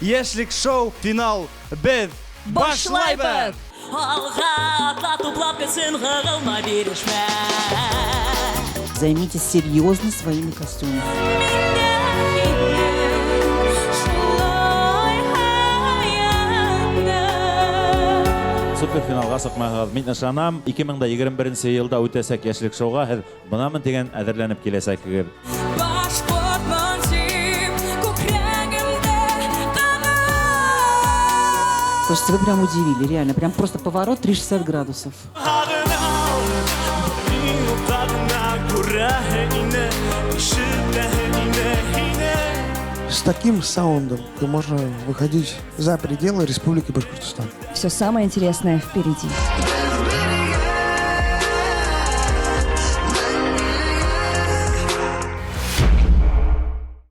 Ешлик шоу финал бед башлайбыз. Займитесь серьезно своими костюмами. Суперфиналга сыкмагыз. Мин ышанам, 2021 елда үтәсәк яшьлек шоуга һез бунамын дигән әзерләнеп киләсәкегез. Слушайте, вы прям удивили, реально. Прям просто поворот 360 градусов. С таким саундом можно выходить за пределы Республики Башкортостан. Все самое интересное впереди.